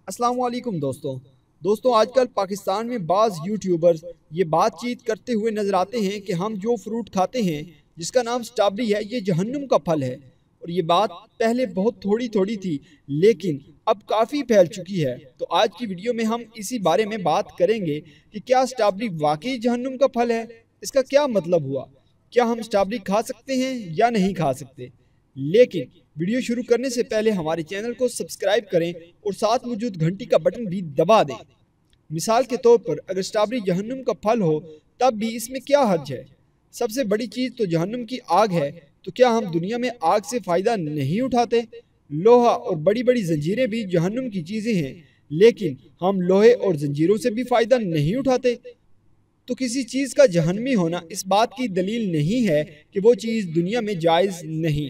अस्सलाम वालेकुम दोस्तों आजकल पाकिस्तान में बाज़ यूट्यूबर्स ये बातचीत करते हुए नज़र आते हैं कि हम जो फ्रूट खाते हैं जिसका नाम स्ट्रॉबेरी है ये जहन्नुम का फल है। और ये बात पहले बहुत थोड़ी थोड़ी थी लेकिन अब काफ़ी फैल चुकी है। तो आज की वीडियो में हम इसी बारे में बात करेंगे कि क्या स्ट्रॉबेरी वाकई जहन्नुम का फल है, इसका क्या मतलब हुआ, क्या हम स्ट्रॉबेरी खा सकते हैं या नहीं खा सकते। लेकिन वीडियो शुरू करने से पहले हमारे चैनल को सब्सक्राइब करें और साथ मौजूद घंटी का बटन भी दबा दें। मिसाल के तौर पर अगर स्ट्रॉबेरी जहन्नुम का फल हो तब भी इसमें क्या हर्ज है। सबसे बड़ी चीज़ तो जहन्नुम की आग है, तो क्या हम दुनिया में आग से फ़ायदा नहीं उठाते। लोहा और बड़ी बड़ी जंजीरें भी जहन्नुम की चीज़ें हैं, लेकिन हम लोहे और जंजीरों से भी फ़ायदा नहीं उठाते। तो किसी चीज़ का जहन्नमी होना इस बात की दलील नहीं है कि वो चीज़ दुनिया में जायज़ नहीं,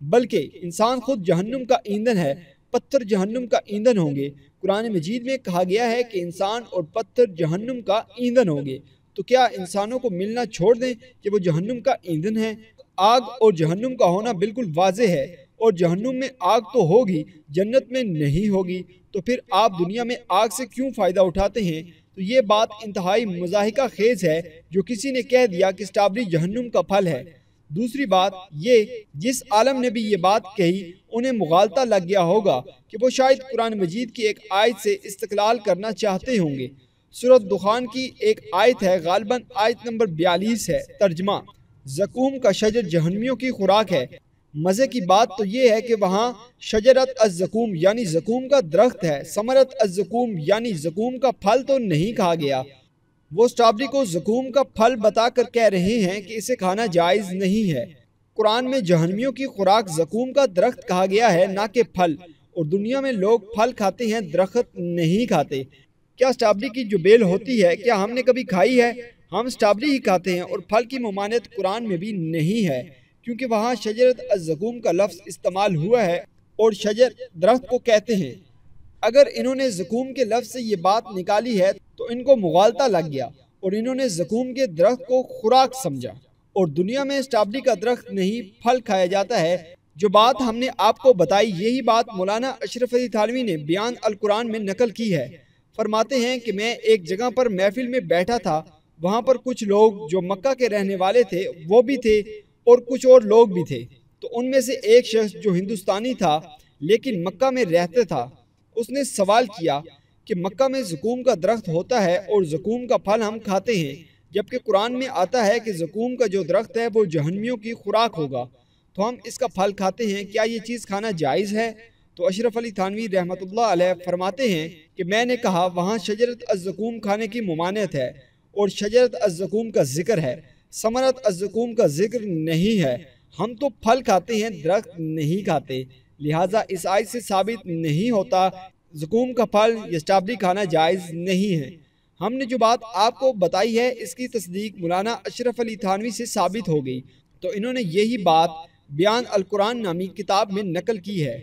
बल्कि इंसान खुद जहन्नुम का ईंधन है। पत्थर जहन्नुम का ईंधन होंगे। कुरान मजीद में कहा गया है कि इंसान और पत्थर जहन्नुम का ईंधन होंगे। तो क्या इंसानों को मिलना छोड़ दें कि वो जहन्नुम का ईंधन है। आग और जहन्नुम का होना बिल्कुल वाज़ेह है, और जहन्नुम में आग तो होगी, जन्नत में नहीं होगी। तो फिर आप दुनिया में आग से क्यों फ़ायदा उठाते हैं। तो ये बात इंतहाई मुज़ाहिका खेज है जो किसी ने कह दिया कि स्ट्रॉबेरी जहन्नुम का फल है। दूसरी बात ये, जिस आलम ने भी ये बात कही उन्हें मुगालता लग गया होगा कि वो शायद कुरान मजीद की एक आयत से इस्तक़लाल करना चाहते होंगे। सूरत दुखान की एक आयत है, गालिबन आयत नंबर 42 है। तर्जमा, ज़कूम का शजर जहन्नमियों की खुराक है। मज़े की बात तो ये है कि वहाँ शजरत अज़्ज़कूम यानी ज़कूम का दरख्त है, समरत अज़्ज़कूम यानी ज़कूम का फल तो नहीं कहा गया। वो स्ट्रॉबेरी को ज़कूम का फल बताकर कह रहे हैं कि इसे खाना जायज़ नहीं है। कुरान में जहन्नमियों की खुराक ज़कूम का दरख्त कहा गया है, ना कि फल। और दुनिया में लोग फल खाते हैं, दरख्त नहीं खाते। क्या स्ट्रॉबेरी की जो बेल होती है क्या हमने कभी खाई है। हम स्ट्रॉबेरी ही खाते हैं, और फल की ममानियत कुरान में भी नहीं है, क्योंकि वहाँ शजरत अज़्ज़कूम का लफ्ज़ इस्तेमाल हुआ है और शजर दरख्त को कहते हैं। अगर इन्होंने ज़कूम के लफ्ज़ से ये बात निकाली है तो इनको मुगालता लग गया और इन्होंने ज़कूम के दरख्त को खुराक समझा। और दुनिया में स्ट्रॉबेरी का दरख्त नहीं फल खाया जाता है। जो बात हमने आपको बताई यही बात मौलाना अशरफ अली थानवी ने बयान अल कुरान में नकल की है। फरमाते हैं कि मैं एक जगह पर महफिल में बैठा था, वहाँ पर कुछ लोग जो मक्का के रहने वाले थे वो भी थे और कुछ और लोग भी थे। तो उनमें से एक शख्स जो हिंदुस्तानी था लेकिन मक्का में रहता था, उसने सवाल किया कि मक्का में ज़कूम का दरख्त होता है और ज़कूम का फल हम खाते हैं, जबकि कुरान में आता है कि ज़कूम का जो दरख्त है वो जहन्नमियों की खुराक होगा, तो हम इसका फल खाते हैं, क्या ये चीज़ खाना जायज़ है। तो अशरफ अली थानवी रहमतुल्लाह अलैह फरमाते हैं कि मैंने कहा वहाँ शजरत अज़्ज़कूम खाने की ममानियत है और शजरत अज़्ज़कूम का जिक्र है, समरत अज़्ज़कूम का जिक्र नहीं है। हम तो फल खाते हैं, दरख्त नहीं खाते। लिहाजा इस आयत से साबित नहीं होता ज़कूम का फल या स्ट्रॉबेरी खाना जायज़ नहीं है। हमने जो बात आपको बताई है इसकी तस्दीक मौलाना अशरफ अली थानवी से साबित हो गई। तो इन्होंने यही बात बयान अल कुरान नामी किताब में नकल की है।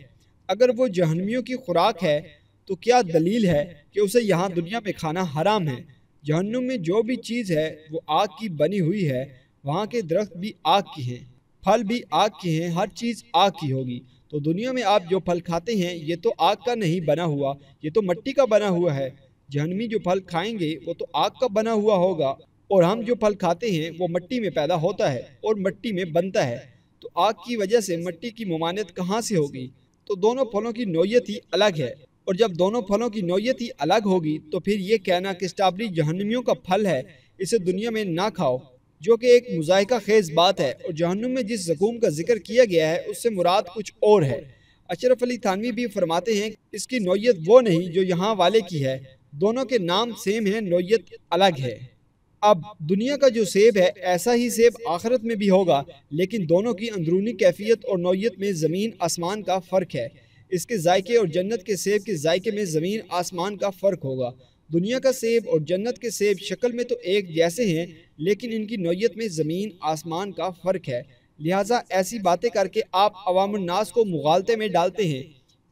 अगर वो जहन्नमियों की खुराक है तो क्या दलील है कि उसे यहाँ दुनिया में खाना हराम है। जहन्नुम में जो भी चीज़ है वो आग की बनी हुई है, वहाँ के दरख्त भी आग की हैं, फल भी आग के हैं, हर चीज़ आग की होगी। तो दुनिया में आप जो फल खाते हैं ये तो आग का नहीं बना हुआ, ये तो मिट्टी का बना हुआ है। जहन्नमी जो फल खाएंगे वो तो आग का बना हुआ होगा, और हम जो फल खाते हैं वो मिट्टी में पैदा होता है और मिट्टी में बनता है। तो आग की वजह से मिट्टी की ममानियत कहाँ से होगी। तो दोनों फलों की नौयत ही अलग है, और जब दोनों फलों की नौयत ही अलग होगी तो फिर ये कहना कि स्ट्रॉबेरी जहन्नमियों का फल है, इसे दुनिया में ना खाओ, जो कि एक मुज़ाहिका खेज बात है। और जहन्नुम में जिस ज़कूम का जिक्र किया गया है उससे मुराद कुछ और है। अशरफ अली थानवी भी फरमाते हैं इसकी नौयत वो नहीं जो यहाँ वाले की है, दोनों के नाम सेम है, नौयत अलग है। अब दुनिया का जो सेब है ऐसा ही सेब आखिरत में भी होगा, लेकिन दोनों की अंदरूनी कैफियत और नौयत में ज़मीन आसमान का फ़र्क है। इसके जायके और जन्नत के सेब के जायके में ज़मीन आसमान का फ़र्क होगा। दुनिया का सेब और जन्नत के सेब शक्ल में तो एक जैसे हैं, लेकिन इनकी नौयत में ज़मीन आसमान का फ़र्क है। लिहाजा ऐसी बातें करके आप अवामुन्नास को मुगालते में डालते हैं,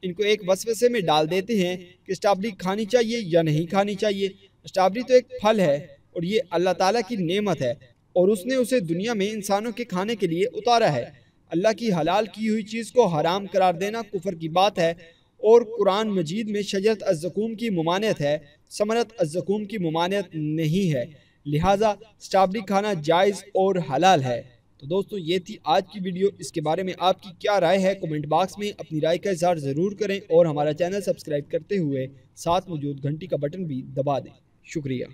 इनको एक वसवसे में डाल देते हैं कि स्ट्रॉबेरी खानी चाहिए या नहीं खानी चाहिए। स्ट्रॉबेरी तो एक फल है और ये अल्लाह ताला की नेमत है, और उसने उसे दुनिया में इंसानों के खाने के लिए उतारा है। अल्लाह की हलाल की हुई चीज़ को हराम करार देना कुफर की बात है, اور قرآن مجید میں شجرت الزقوم کی ممانعت ہے، ثمرت الزقوم کی ممانعت نہیں ہے، لہٰذا اسٹرابیری کھانا جائز اور حلال ہے۔ تو دوستو یہ تھی آج کی ویڈیو، اس کے بارے میں آپ کی کیا رائے ہے کمنٹ باکس میں اپنی رائے کا اظہار ضرور کریں، اور ہمارا چینل سبسکرائب کرتے ہوئے ساتھ موجود گھنٹی کا بٹن بھی دبا دیں۔ شکریہ۔